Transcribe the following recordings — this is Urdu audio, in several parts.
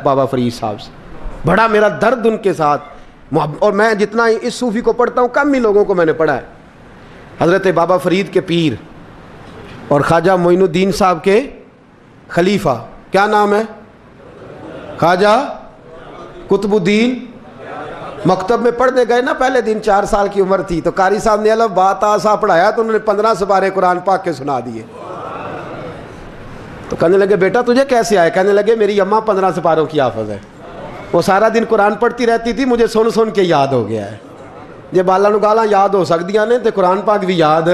بابا فرید صاحب سے بڑا میرا درد ان کے ساتھ محبت، اور میں جتنا اس صوفی کو پڑھتا ہوں کم ہی لوگوں کو میں نے پڑھا ہے. حضرت بابا فرید کے پیر اور خواجہ معین الدین صاحب کے خلیفہ، کیا نام ہے؟ خواجہ قطب الدین. مکتب میں پڑھنے گئے نا پہلے دن، 4 سال کی عمر تھی، تو قاری صاحب نے الف با تا سا پڑھایا تو انہوں نے 15 سپارے قرآن پاک کے سنا دیے. تو کہنے لگے بیٹا تجھے کیسے آئے؟ کہنے لگے میری اماں 15 سپاروں کی حافظ ہے، وہ سارا دن قرآن پڑھتی رہتی تھی، مجھے سن سن کے یاد ہو گیا ہے. یہ بالا نو گالاں یاد ہو سکدیاں نے تے قرآن پاک بھی یاد.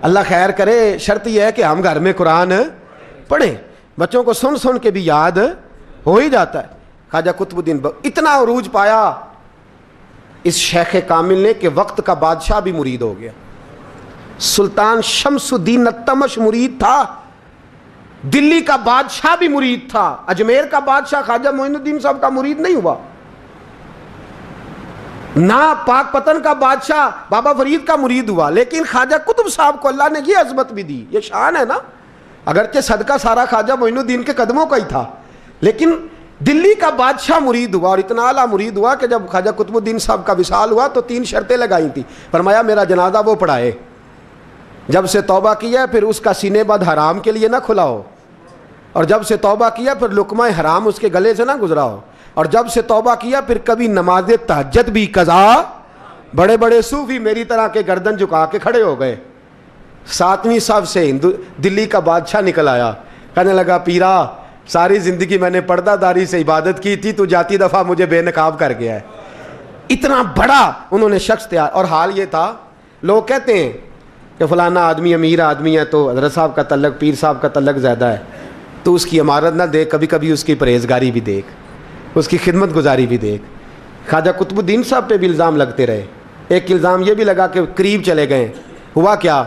اللہ خیر کرے، شرط یہ ہے کہ ہم گھر میں قرآن پڑھیں، بچوں کو سن سن کے بھی یاد ہو ہی جاتا ہے. خواجہ قطب الدین اتنا عروج پایا اس شیخ کامل نے کہ وقت کا بادشاہ بھی مرید ہو گیا. سلطان شمس الدین التمش مرید تھا، دلی کا بادشاہ بھی مرید تھا، اجمیر کا بادشاہ خواجہ معین الدین صاحب کا مرید نہیں ہوا، نہ پاک پتن کا بادشاہ بابا فرید کا مرید ہوا. لیکن خواجہ قطب صاحب کو اللہ نے یہ عظمت بھی دی، یہ شان ہے نا. اگرچہ صدقہ سارا خواجہ معین الدین کے قدموں کا ہی تھا، لیکن دلی کا بادشاہ مرید ہوا، اور اتنا اعلیٰ مرید ہوا کہ جب خواجہ قطب الدین صاحب کا وصال ہوا تو 3 شرطیں لگائی تھی. فرمایا میرا جنازہ وہ پڑھائے، جب سے توبہ کیا پھر اس کا سینے بد حرام کے لیے نہ کھلا ہو، اور جب سے توبہ کیا پھر لقمہ حرام اس کے گلے سے نہ گزرا ہو، اور جب سے توبہ کیا پھر کبھی نماز تہجد بھی قضا. بڑے بڑے صوفی میری طرح کے گردن جھکا کے کھڑے ہو گئے. 7ویں صف سے دلی کا بادشاہ نکل آیا، کہنے لگا پیرا ساری زندگی میں نے پردہ داری سے عبادت کی تھی، تو جاتی دفعہ مجھے بے نقاب کر گیا ہے. اتنا بڑا انہوں نے شخص تیار. اور حال یہ تھا، لوگ کہتے ہیں کہ فلانا آدمی امیر آدمی ہے تو حضرت صاحب کا تعلق، پیر صاحب کا تعلق زیادہ ہے، تو اس کی عمارت نہ دیکھ، کبھی کبھی اس کی پرہیزگاری بھی دیکھ، اس کی خدمت گزاری بھی دیکھ. خواجہ قطب الدین صاحب پہ بھی الزام لگتے رہے. ایک الزام یہ بھی لگا کہ قریب چلے گئے. ہوا کیا،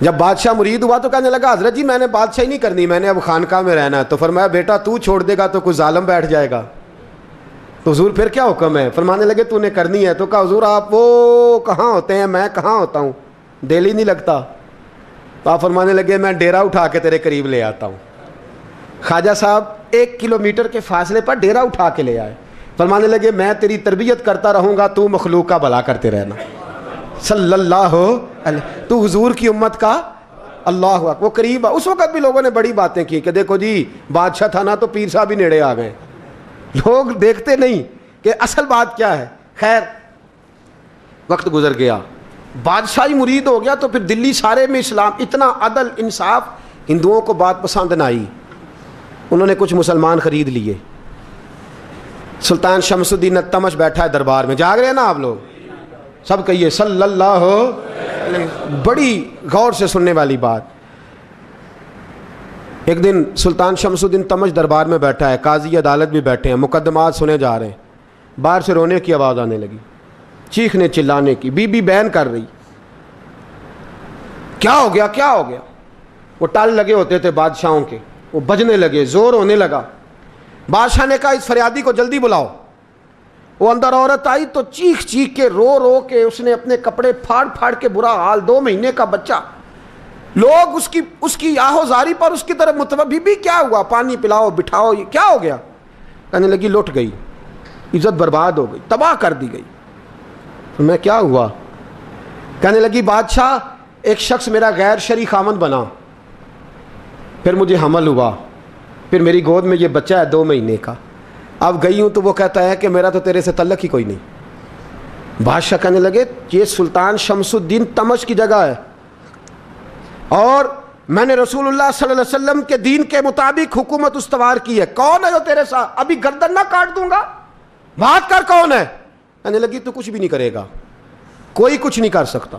جب بادشاہ مرید ہوا تو کہنے لگا حضرت جی میں نے بادشاہی نہیں کرنی، میں نے اب خانقاہ میں رہنا ہے. تو فرمایا بیٹا تو چھوڑ دے گا تو کوئی ظالم بیٹھ جائے گا. تو حضور پھر کیا حکم ہے؟ فرمانے لگے تو نے کرنی ہے. تو کہا حضور آپ وہ کہاں ہوتے ہیں، میں کہاں ہوتا ہوں، دل ہی نہیں لگتا. تو آپ فرمانے لگے میں ڈیرا اٹھا کے تیرے قریب لے آتا ہوں. خواجہ صاحب 1 کلومیٹر کے فاصلے پر ڈیرا اٹھا کے لے آئے. فرمانے لگے میں تیری تربیت کرتا رہوں گا، تو مخلوق کا بھلا کرتے رہنا. صلی اللہ علیہ، تو حضور کی امت کا اللہ اکبر. وہ قریب. اس وقت بھی لوگوں نے بڑی باتیں کی کہ دیکھو جی بادشاہ تھا نا تو پیر صاحب بھی نیڑے آ گئے. لوگ دیکھتے نہیں کہ اصل بات کیا ہے. خیر وقت گزر گیا، بادشاہی مرید ہو گیا، تو پھر دلی سارے میں اسلام، اتنا عدل انصاف. ہندوؤں کو بات پسند نہ آئی، انہوں نے کچھ مسلمان خرید لیے. سلطان شمس الدین التمش بیٹھا ہے دربار میں، جاگ رہے ہیں نا آپ لوگ سب، کہیے صلی اللہ علیہ. بڑی غور سے سننے والی بات. ایک دن سلطان شمس الدین تمش دربار میں بیٹھا ہے، قاضی عدالت بھی بیٹھے ہیں، مقدمات سنے جا رہے ہیں. باہر سے رونے کی آواز آنے لگی، چیخنے چلانے کی. بی بی بیان کر رہی، کیا ہو گیا کیا ہو گیا. وہ ٹال لگے ہوتے تھے بادشاہوں کے، وہ بجنے لگے، زور ہونے لگا. بادشاہ نے کہا اس فریادی کو جلدی بلاؤ. وہ اندر عورت آئی تو چیخ چیخ کے رو رو کے اس نے اپنے کپڑے پھاڑ پھاڑ کے، برا حال، 2 مہینے کا بچہ. لوگ اس کی آہو زاری پر اس کی طرف متوجہ. بھی کیا ہوا، پانی پلاؤ بٹھاؤ، یہ کیا ہو گیا. کہنے لگی لٹ گئی، عزت برباد ہو گئی، تباہ کر دی گئی. میں کیا ہوا؟ کہنے لگی بادشاہ ایک شخص میرا غیر شرعی خامند بنا، پھر مجھے حمل ہوا، پھر میری گود میں یہ بچہ ہے 2 مہینے کا. اب گئی ہوں تو وہ کہتا ہے کہ میرا تو تیرے سے تعلق ہی کوئی نہیں. بادشاہ کہنے لگے یہ سلطان شمس الدین تمش کی جگہ ہے، اور میں نے رسول اللہ صلی اللہ علیہ وسلم کے دین کے مطابق حکومت استوار کی ہے. کون ہے جو تیرے ساتھ؟ ابھی گردن نہ کاٹ دوں گا، بات کر کون ہے. کہنے لگی تو کچھ بھی نہیں کرے گا، کوئی کچھ نہیں کر سکتا.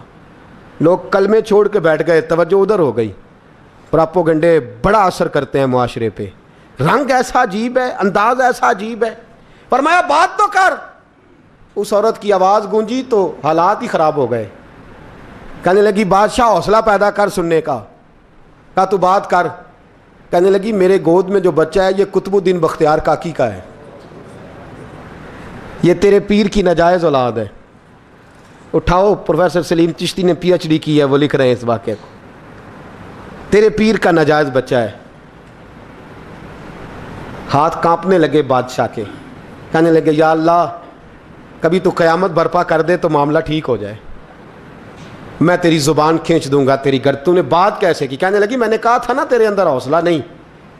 لوگ کلمے چھوڑ کے بیٹھ گئے، توجہ ادھر ہو گئی. پراپوگنڈے بڑا اثر کرتے ہیں معاشرے پہ. رنگ ایسا عجیب ہے، انداز ایسا عجیب ہے. فرمایا بات تو کر. اس عورت کی آواز گونجی تو حالات ہی خراب ہو گئے. کہنے لگی بادشاہ حوصلہ پیدا کر سننے کا. کہا تو بات کر. کہنے لگی میرے گود میں جو بچہ ہے یہ قطب الدین بختیار کاکی کا ہے، یہ تیرے پیر کی ناجائز اولاد ہے. اٹھاؤ، پروفیسر سلیم چشتی نے PhD کی ہے، وہ لکھ رہے ہیں اس واقعے کو. تیرے پیر کا ناجائز بچہ ہے. ہاتھ کانپنے لگے بادشاہ کے، کہنے لگے یا اللہ کبھی تو قیامت برپا کر دے تو معاملہ ٹھیک ہو جائے، میں تیری زبان کھینچ دوں گا تیری تو نے بات کیسے کی؟ کہنے لگی میں نے کہا تھا نا تیرے اندر حوصلہ نہیں،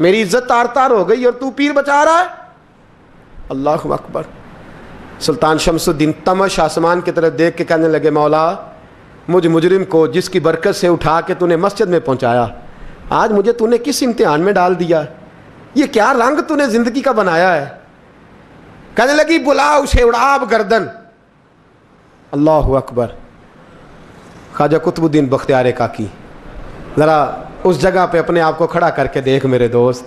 میری عزت تار تار ہو گئی اور تو پیر بچا رہا ہے۔ اللہ اکبر۔ سلطان شمس الدین تمش آسمان کی طرف دیکھ کے کہنے لگے مولا مجھ مجرم کو جس کی برکت سے اٹھا کے تو نے مسجد میں پہنچایا، آج مجھے تو نے کس امتحان میں ڈال دیا؟ یہ کیا رنگ تو نے زندگی کا بنایا ہے؟ کہنے لگی بلا اسے اڑاب گردن۔ اللہ اکبر۔ خواجہ قطب الدین بختیار کاکی، ذرا اس جگہ پہ اپنے آپ کو کھڑا کر کے دیکھ میرے دوست،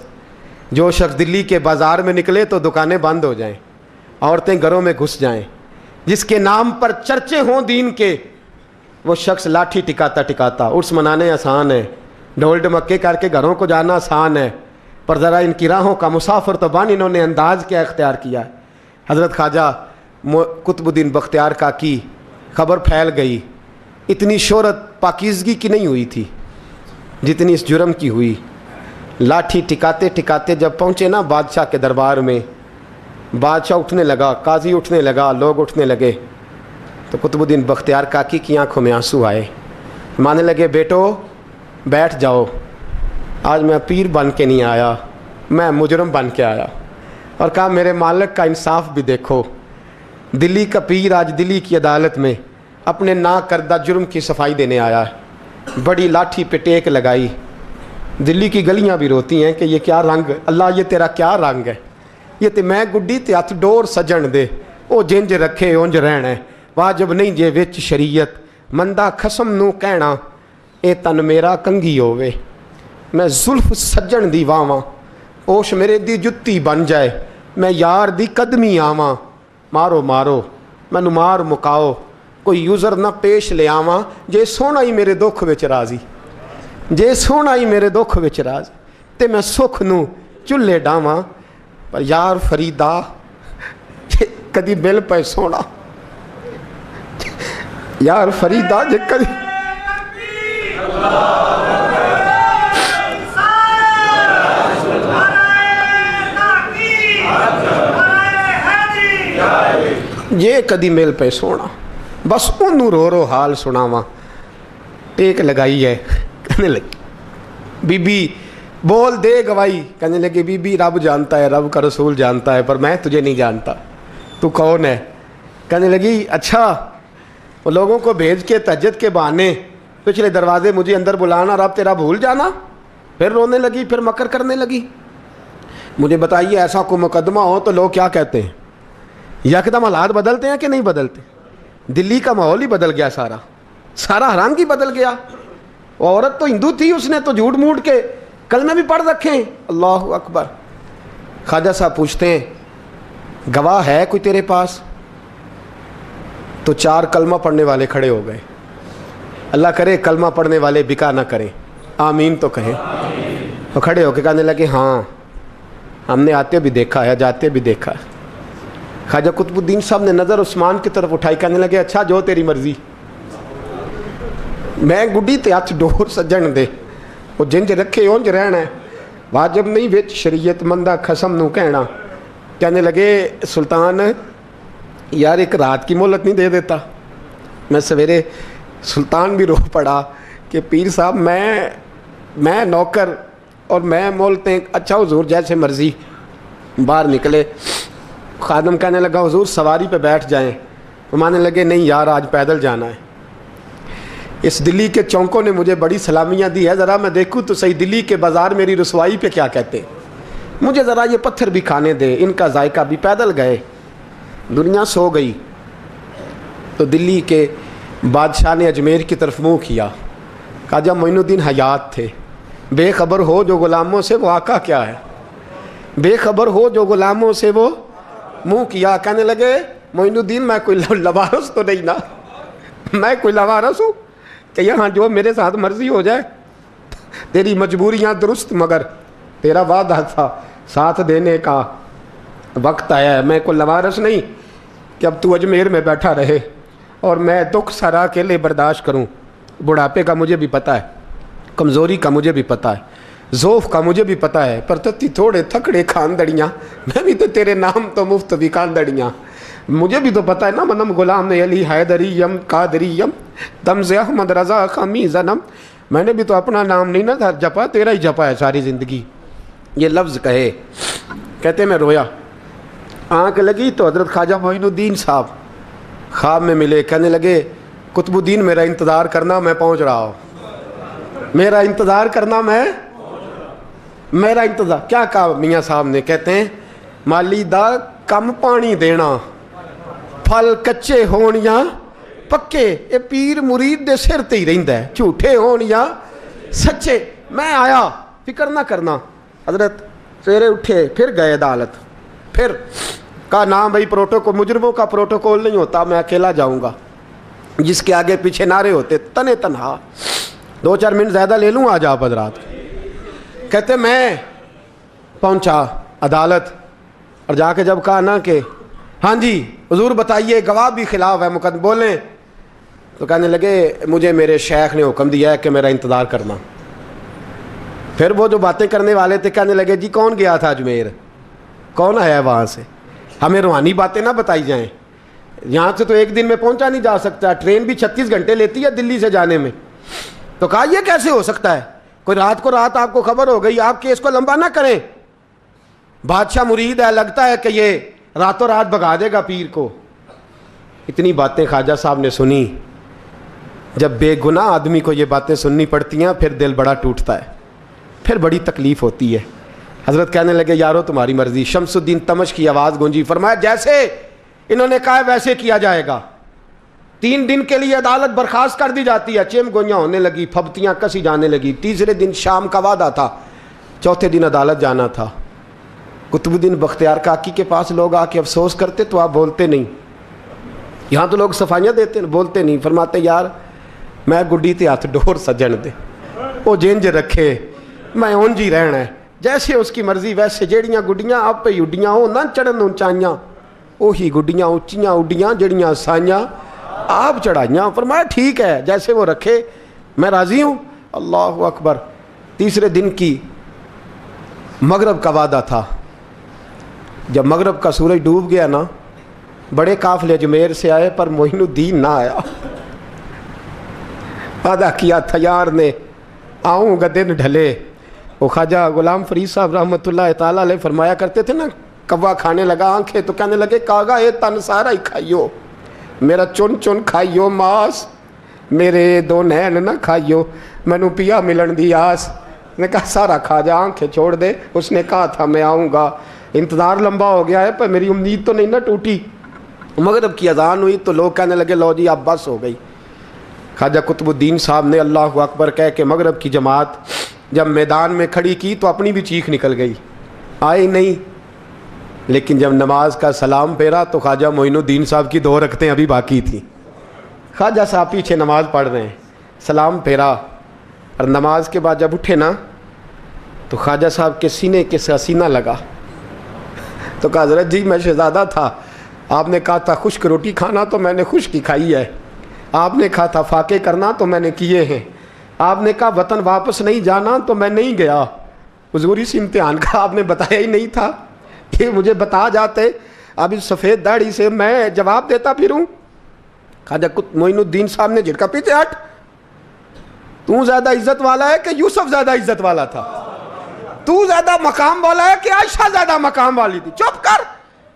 جو شخص دلی کے بازار میں نکلے تو دکانیں بند ہو جائیں، عورتیں گھروں میں گھس جائیں، جس کے نام پر چرچے ہوں دین کے، وہ شخص لاٹھی ٹکاتا ٹکاتا عرس منانے آسان ہے، ڈھول ڈمکے کر کے گھروں کو جانا آسان ہے، پر ذرا ان کی راہوں کا مسافر تو بان انہوں نے انداز کیا اختیار کیا ہے۔ حضرت خواجہ قطب الدین بختیار کاکی، خبر پھیل گئی، اتنی شہرت پاکیزگی کی نہیں ہوئی تھی جتنی اس جرم کی ہوئی۔ لاٹھی ٹکاتے ٹکاتے جب پہنچے نا بادشاہ کے دربار میں، بادشاہ اٹھنے لگا، قاضی اٹھنے لگا، لوگ اٹھنے لگے، تو قطب الدین بختیار کاکی کی آنکھوں میں آنسو آئے، مانے لگے بیٹو بیٹھ جاؤ، آج میں پیر بن کے نہیں آیا، میں مجرم بن کے آیا، اور کہا میرے مالک کا انصاف بھی دیکھو، دلی کا پیر آج دلی کی عدالت میں اپنے نا کردہ جرم کی صفائی دینے آیا ہے۔ بڑی لاٹھی پہ ٹیک لگائی، دلی کی گلیاں بھی روتی ہیں کہ یہ کیا رنگ، اللہ یہ تیرا کیا رنگ ہے، یہ تے میں گڈی تے ہتھ ڈور سجن دے، او جنج رکھے اونج رہنا ہے، واجب نہیں جے وچ شریعت، مندہ خسم نو کہنا اے تن میرا کنگھی ہووے، میں زلف سجن دی واواں، اوش میرے دی جتی بن جائے، میں یار دی قدمی آواں، مارو مارو مینوں مار مکاؤ، کوئی یوزر نہ پیش لے آواں، جے سونا ہی میرے دکھ وچ راضی، جے سونا ہی میرے دکھ وچ راضی، تے میں سکھ نو چلے ڈاواں، پر یار فریدا کدی مل پے سونا، یار فریدا جے کدی یہ کدی مل پہ سونا، بس انہوں رو رو حال سناواں، ٹیک لگائی ہے، کہنے لگی بی بی بول دے گواہی، کہنے لگی بی بی رب جانتا ہے، رب کا رسول جانتا ہے، پر میں تجھے نہیں جانتا، تو کون ہے؟ کہنے لگی اچھا وہ لوگوں کو بھیج کے تہجد کے بہانے پچھلے دروازے مجھے اندر بلانا، رب تیرا بھول جانا، پھر رونے لگی، پھر مکر کرنے لگی۔ مجھے بتائیے ایسا کوئی مقدمہ ہو تو لوگ کیا کہتے ہیں؟ یکدم حالات بدلتے ہیں کہ نہیں بدلتے؟ دلی کا ماحول ہی بدل گیا، سارا حرام کی بدل گیا۔ عورت تو ہندو تھی، اس نے تو جھوٹ موٹ کے کلمے بھی پڑھ رکھے ہیں۔ اللہ اکبر۔ خواجہ صاحب پوچھتے ہیں گواہ ہے کوئی تیرے پاس؟ تو 4 کلمہ پڑھنے والے کھڑے ہو گئے۔ اللہ کرے کلمہ پڑھنے والے بکا نہ کریں، آمین تو کہیں۔ تو کھڑے ہو کے کہنے لگے ہاں ہم نے آتے بھی دیکھا ہے، جاتے بھی دیکھا ہے۔ خواجہ قطب الدین صاحب نے نظر عثمان کی طرف اٹھائی، کہنے لگے اچھا جو تیری مرضی، میں گڈی تے ہتھ ڈور سجن دے، وہ جنج رکھے اونج رہنا ہے، واجب نہیں وچ شریعت، مندہ خسم نو کہنا۔ کہنے لگے سلطان یار ایک رات کی مہلت نہیں دے دیتا؟ میں سویرے سلطان بھی رو پڑا کہ پیر صاحب میں نوکر اور میں مولتے ہیں، اچھا حضور جیسے مرضی۔ باہر نکلے، خادم کہنے لگا حضور سواری پہ بیٹھ جائیں، وہ مانے لگے نہیں یار آج پیدل جانا ہے، اس دلی کے چونکوں نے مجھے بڑی سلامیاں دی ہے، ذرا میں دیکھوں تو صحیح دلی کے بازار میری رسوائی پہ کیا کہتے ہیں، مجھے ذرا یہ پتھر بھی کھانے دے، ان کا ذائقہ بھی۔ پیدل گئے، دنیا سو گئی تو دلی کے بادشاہ نے اجمیر کی طرف منہ کیا، خواجہ معین الدین حیات تھے۔ بے خبر ہو جو غلاموں سے وہ آقا کیا ہے، بے خبر ہو جو غلاموں سے وہ منہ کیا۔ کہنے لگے معین الدین میں کوئی لوارس تو نہیں نا، میں کوئی لوارس ہوں کہ یہاں جو میرے ساتھ مرضی ہو جائے؟ تیری مجبوریاں درست، مگر تیرا وعدہ تھا ساتھ دینے کا، وقت آیا ہے، میں کوئی لوارس نہیں کہ اب تو اجمیر میں بیٹھا رہے اور میں دکھ سارا اکیلے برداشت کروں۔ بڑھاپے کا مجھے بھی پتہ ہے، کمزوری کا مجھے بھی پتہ ہے، ذوف کا مجھے بھی پتہ ہے، پر تتی تھوڑے تھکڑے خاندڑیاں، میں بھی تو تیرے نام تو مفت بھی خاندڑیاں، مجھے بھی تو پتہ ہے نا، منم غلام علی حیدریم قادریم تمز احمد رضا خمی زنم، میں نے بھی تو اپنا نام نہیں نا جپا، تیرا ہی جپا ہے ساری زندگی۔ یہ لفظ کہے، کہتے میں رویا، آنکھ لگی تو حضرت خواجہ معین الدین صاحب خواب میں ملے، کہنے لگے قطب الدین میرا انتظار کرنا، میں پہنچ رہا ہوں، میرا انتظار کرنا، میرا انتظار۔ کیا کہا میاں صاحب نے؟ کہتے ہیں مالی دا کم پانی دینا، پھل کچے ہون یا پکے، یہ پیر مرید دے سر تے ہی رہندا ہے، جھوٹے ہون یا سچے۔ میں آیا، فکر نہ کرنا۔ حضرت سویرے اٹھے، پھر گئے عدالت، پھر کہا نام بھائی پروٹوکول، مجرموں کا پروٹوکول نہیں ہوتا، میں اکیلا جاؤں گا، جس کے آگے پیچھے نعرے ہوتے تنے تنہا، 2-4 منٹ زیادہ لے لوں آج آپ حضرات۔ کہتے میں پہنچا عدالت، اور جا کے جب کہا نا کہ ہاں جی حضور بتائیے، گواہ بھی خلاف ہے، مقدم بولیں، تو کہنے لگے مجھے میرے شیخ نے حکم دیا ہے کہ میرا انتظار کرنا۔ پھر وہ جو باتیں کرنے والے تھے کہنے لگے جی کون گیا تھا اجمیر، کون آیا وہاں سے، ہمیں روحانی باتیں نہ بتائی جائیں، یہاں سے تو ایک دن میں پہنچا نہیں جا سکتا، ٹرین بھی 36 گھنٹے لیتی ہے دلی سے جانے میں۔ تو کہا یہ کیسے ہو سکتا ہے، کوئی رات کو رات آپ کو خبر ہو گئی، آپ کیس کو لمبا نہ کریں، بادشاہ مرید ہے، لگتا ہے کہ یہ راتوں رات بھگا دے گا پیر کو۔ اتنی باتیں خواجہ صاحب نے سنی۔ جب بے گناہ آدمی کو یہ باتیں سننی پڑتی ہیں پھر دل بڑا ٹوٹتا ہے، پھر بڑی تکلیف ہوتی ہے۔ حضرت کہنے لگے یارو تمہاری مرضی۔ شمس الدین تمش کی آواز گونجی، فرمایا جیسے انہوں نے کہا ویسے کیا جائے گا۔ 3 دن کے لیے عدالت برخاست کر دی جاتی ہے، چیم گوئیاں ہونے لگی، پھبتیاں کسی جانے لگی۔ تیسرے دن شام کا وعدہ تھا، چوتھے دن عدالت جانا تھا۔ قطب الدین بختیار کاکی کے پاس لوگ آ کے افسوس کرتے تو آپ بولتے نہیں، یہاں تو لوگ صفائیاں دیتے بولتے نہیں، فرماتے یار میں گڈی تے ہاتھ ڈور سجن دے، وہ جنج رکھے، میں اونج ہی رہنا ہے، جیسے اس کی مرضی ویسے، جیڑیاں گڈیاں آپ پہ اڈیاں ہو نہ چڑھن اونچائیاں، وہی گڈیاں اونچیاں اڈیاں جیڑیاں سائیاں آپ چڑھائیاں۔ فرمایا ٹھیک ہے جیسے وہ رکھے، میں راضی ہوں۔ اللہ اکبر۔ تیسرے دن کی مغرب کا وعدہ تھا، جب مغرب کا سورج ڈوب گیا نا، بڑے قافلے اجمیر سے آئے پر معین الدین نہ آیا۔ وعدہ کیا تھا یار نے آؤں گا دن ڈھلے۔ وہ خواجہ غلام فرید صاحب رحمۃ اللہ تعالیٰ علیہ فرمایا کرتے تھے نا، کوا کھانے لگا آنکھیں تو کہنے لگے کاغا اے تن سارا ہی کھائیو، میرا چن چن کھائیو ماس، میرے 2 نین نہ کھائیو، مینو پیا ملن دی آس۔ نے کہا سارا کھا جا، آنکھیں چھوڑ دے۔ اس نے کہا تھا میں آؤں گا، انتظار لمبا ہو گیا ہے پر میری امید تو نہیں نہ ٹوٹی۔ مغرب کی اذان ہوئی تو لوگ کہنے لگے لو جی اب بس ہو گئی۔ خواجہ قطب الدین صاحب نے اللہ اکبر کہہ کے مغرب کی جماعت جب میدان میں کھڑی کی تو اپنی بھی چیخ نکل گئی، آئی نہیں۔ لیکن جب نماز کا سلام پھیرا تو خواجہ معین الدین صاحب کی 2 رکعتیں ابھی باقی تھیں۔ خواجہ صاحب پیچھے نماز پڑھ رہے ہیں، سلام پھیرا، اور نماز کے بعد جب اٹھے نا تو خواجہ صاحب کے سینے کے سینہ لگا، تو کہا حضرت جی میں شہزادہ تھا، آپ نے کہا تھا خشک روٹی کھانا تو میں نے خشک ہی کھائی ہے، آپ نے کہا تھا فاقے کرنا تو میں نے کیے ہیں، آپ نے کہا وطن واپس نہیں جانا تو میں نہیں گیا۔ حضور اس امتحان کا آپ نے بتایا ہی نہیں تھا، کہ مجھے بتا جاتے، اب اس سفید داڑھی سے میں جواب دیتا پھروں۔ خواجہ معین الدین صاحب نے جھٹکا، پیچھے ہٹ، تو زیادہ عزت والا ہے کہ یوسف زیادہ عزت والا تھا؟ تو زیادہ مقام والا ہے کہ عائشہ زیادہ مقام والی تھی؟ چپ کر،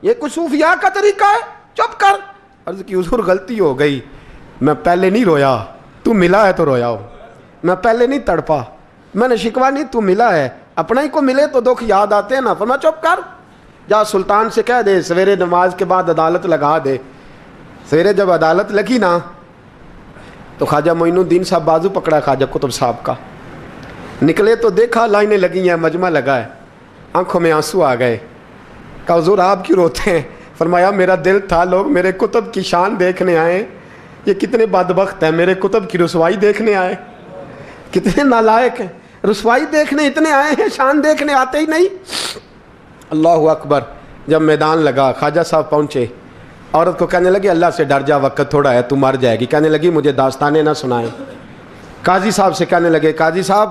یہ کچھ صوفیاء کا طریقہ ہے، چپ کر۔ عرض کی حضور غلطی ہو گئی، میں پہلے نہیں رویا، تو ملا ہے تو رویا ہو، میں پہلے نہیں تڑپا، میں نے شکوا نہیں، تو ملا ہے، اپنا ہی کو ملے تو دکھ یاد آتے ہیں نا۔ فرمایا چپ کر، جا سلطان سے کہہ دے سویرے نماز کے بعد عدالت لگا دے۔ سویرے جب عدالت لگی نا تو خواجہ معین الدین صاحب بازو پکڑا خواجہ قطب صاحب کا، نکلے تو دیکھا لائنیں لگی ہیں، مجمع لگا ہے، آنکھوں میں آنسو آ گئے۔ کہا حضور آپ کیوں روتے ہیں؟ فرمایا میرا دل تھا لوگ میرے کتب کی شان دیکھنے آئے، یہ کتنے بدبخت ہیں، میرے کتب کی رسوائی دیکھنے آئے، کتنے نالائق ہیں، رسوائی دیکھنے اتنے آئے ہیں، شان دیکھنے آتے ہی نہیں۔ اللہ اکبر۔ جب میدان لگا خواجہ صاحب پہنچے، عورت کو کہنے لگے اللہ سے ڈر جا، وقت تھوڑا ہے، تو مر جائے گی۔ کہنے لگی مجھے داستانیں نہ سنائیں۔ قاضی صاحب سے کہنے لگے قاضی صاحب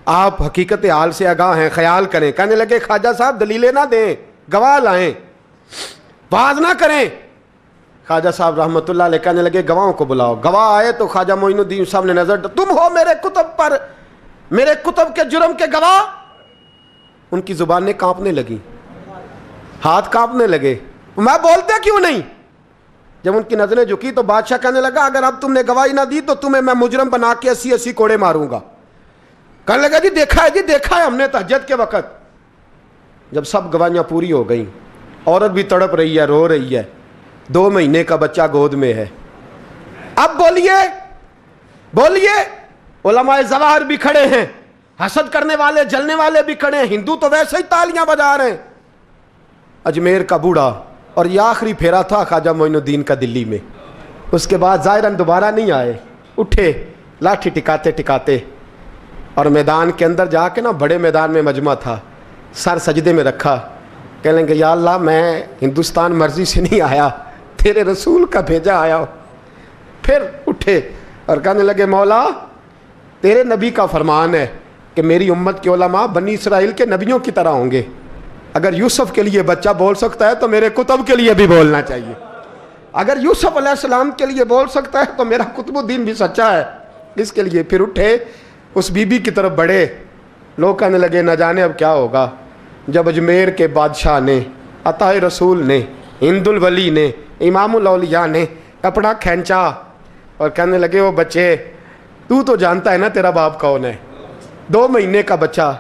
آپ حقیقت حال سے آگاہ ہیں، خیال کریں. کہنے لگے خواجہ صاحب دلیلیں نہ دیں، گواہ لائیں، واز نہ کریں. خواجہ صاحب رحمۃ اللہ علیہ کہنے لگے گواہوں کو بلاؤ. گواہ آئے تو خواجہ معین الدین صاحب نے نظر، تم ہو میرے کتب پر، میرے کتب کے جرم کے گواہ. ان کی زبانیں کانپنے لگیں، ہاتھ کانپنے لگے. میں بولتے کیوں نہیں؟ جب ان کی نظریں جھکی تو بادشاہ کہنے لگا اگر اب تم نے گواہی نہ دی تو تمہیں میں مجرم بنا کے 80 کوڑے ماروں گا. کہنے لگا جی دیکھا ہے ہم نے تہجد کے وقت. جب سب گواہیاں پوری ہو گئیں، عورت بھی تڑپ رہی ہے، رو رہی ہے، 2 مہینے کا بچہ گود میں ہے. اب بولیے. علماء ظواہر بھی کھڑے ہیں، حسد کرنے والے جلنے والے بھی کھڑے ہیں، ہندو تو ویسے ہی تالیاں بجا رہے ہیں. اجمیر کا بوڑھا، اور یہ آخری پھیرا تھا خواجہ معین الدین کا دلی میں. اس کے بعد ظاہراً دوبارہ نہیں آئے. اٹھے لاٹھی ٹکاتے اور میدان کے اندر جا کے نا، بڑے میدان میں مجمع تھا، سر سجدے میں رکھا. کہنے لگے یا اللہ میں ہندوستان مرضی سے نہیں آیا، تیرے رسول کا بھیجا آیا ہوں. پھر اٹھے اور کہنے لگے مولا تیرے نبی کا فرمان ہے کہ میری امت کے علماء بنی اسرائیل کے نبیوں کی طرح ہوں گے. اگر یوسف کے لیے بچہ بول سکتا ہے تو میرے کتب کے لیے بھی بولنا چاہیے. اگر یوسف علیہ السلام کے لیے بول سکتا ہے تو میرا قطب الدین بھی سچا ہے. اس کے لیے پھر اٹھے، اس بی بی کی طرف بڑھے. لوگ کہنے لگے نہ جانے اب کیا ہوگا. جب اجمیر کے بادشاہ نے، عطا رسول نے، ہند الولی نے، امام الاولیاء نے کپڑا کھینچا اور کہنے لگے وہ بچے تو جانتا ہے نا تیرا باپ کون ہے، 2 مہینے کا بچہ.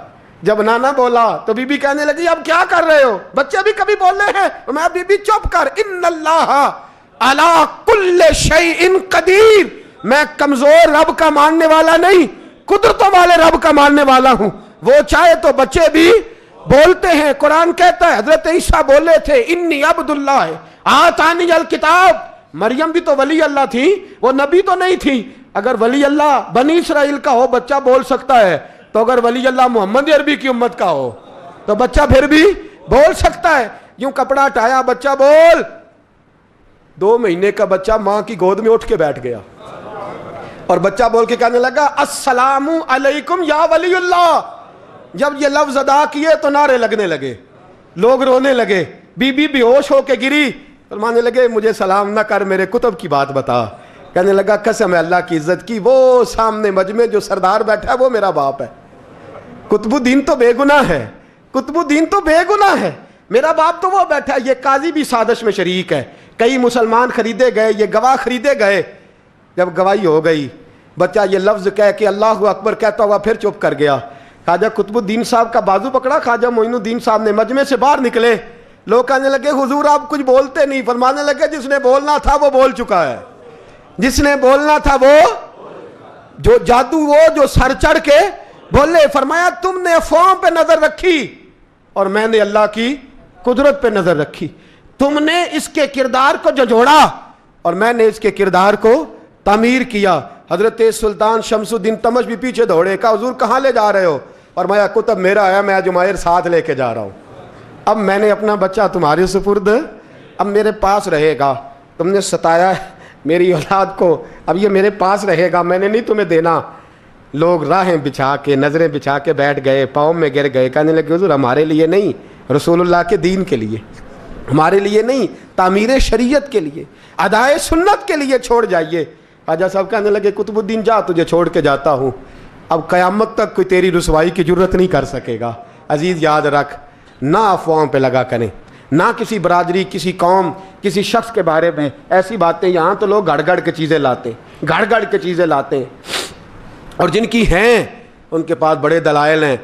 جب نانا بولا تو بی بی کہنے لگی اب کیا کر رہے ہو، بچے بھی کبھی بولے ہیں. میں بی بی چپ کر، ان اللہ علی کل شیء قدیر. میں کمزور رب کا ماننے والا نہیں، قدرتوں والے رب کا ماننے والا ہوں. وہ چاہے تو بچے بھی بولتے ہیں. قرآن کہتا ہے حضرت عیسیٰ بولے تھے انی عبداللہ آتانی الکتاب. مریم بھی تو ولی اللہ تھی، وہ نبی تو نہیں تھی. اگر ولی اللہ بنی اسرائیل کا ہو بچہ بول سکتا ہے، تو اگر ولی اللہ محمد عربی کی امت کا ہو تو بچہ پھر بھی بول سکتا ہے. یوں کپڑا ہٹایا، بچہ بول. 2 مہینے کا بچہ ماں کی گود میں اٹھ کے بیٹھ گیا اور بچہ بول کے کہنے لگا السلام علیکم یا ولی اللہ. جب یہ لفظ ادا کیے تو نعرے لگنے لگے، لوگ رونے لگے. بی بی بے ہوش ہو کے گری. فرمانے لگے مجھے سلام نہ کر، میرے کتب کی بات بتا. کہنے لگا قسم ہے اللہ کی عزت کی، وہ سامنے مجمع جو سردار بیٹھا ہے وہ میرا باپ ہے. قطب الدین تو بے گناہ ہے، قطب الدین تو بے گناہ ہے، میرا باپ تو وہ بیٹھا ہے. یہ قاضی بھی سازش میں شریک ہے. کئی مسلمان خریدے گئے، یہ گواہ خریدے گئے. جب گواہی ہو گئی، بچہ یہ لفظ کہہ کے اللہ اکبر کہتا ہوا پھر چپ کر گیا. خواجہ قطب الدین صاحب کا بازو پکڑا، خواجہ معین الدین صاحب نے مجمع سے باہر نکلے. لوگ کہنے لگے حضور آپ کچھ بولتے نہیں. فرمانے لگے جس نے بولنا تھا وہ بول چکا ہے، جس نے بولنا تھا وہ جو جادو وہ جو سر چڑھ کے بولے. فرمایا تم نے افواہوں پہ نظر رکھی اور میں نے اللہ کی قدرت پہ نظر رکھی. تم نے اس کے کردار کو جھنجھوڑا اور میں نے اس کے کردار کو تعمیر کیا. حضرت سلطان شمس الدین تمش بھی پیچھے دوڑے. کہا حضور کہاں لے جا رہے ہو؟ فرمایا کتب میرا آیا، میں جمائر ساتھ لے کے جا رہا ہوں. اب میں نے اپنا بچہ تمہارے سپرد، اب میرے پاس رہے گا. تم نے ستایا ہے میری اولاد کو، اب یہ میرے پاس رہے گا، میں نے نہیں تمہیں دینا. لوگ راہیں بچھا کے، نظریں بچھا کے بیٹھ گئے، پاؤں میں گر گئے. کہنے لگے حضور ہمارے لیے نہیں، رسول اللہ کے دین کے لیے، ہمارے لیے نہیں، تعمیر شریعت کے لیے، ادائے سنت کے لیے چھوڑ جائیے. خواجہ صاحب کہنے لگے قطب الدین جا، تجھے چھوڑ کے جاتا ہوں. اب قیامت تک کوئی تیری رسوائی کی جرت نہیں کر سکے گا. عزیز یاد رکھ، نہ افواہوں پہ لگا کریں، نہ کسی برادری، کسی قوم، کسی شخص کے بارے میں ایسی باتیں. یہاں تو لوگ گڑ گڑ کے چیزیں لاتے ہیں، گڑ گڑ کے چیزیں لاتے ہیں، اور جن کی ہیں ان کے پاس بڑے دلائل ہیں.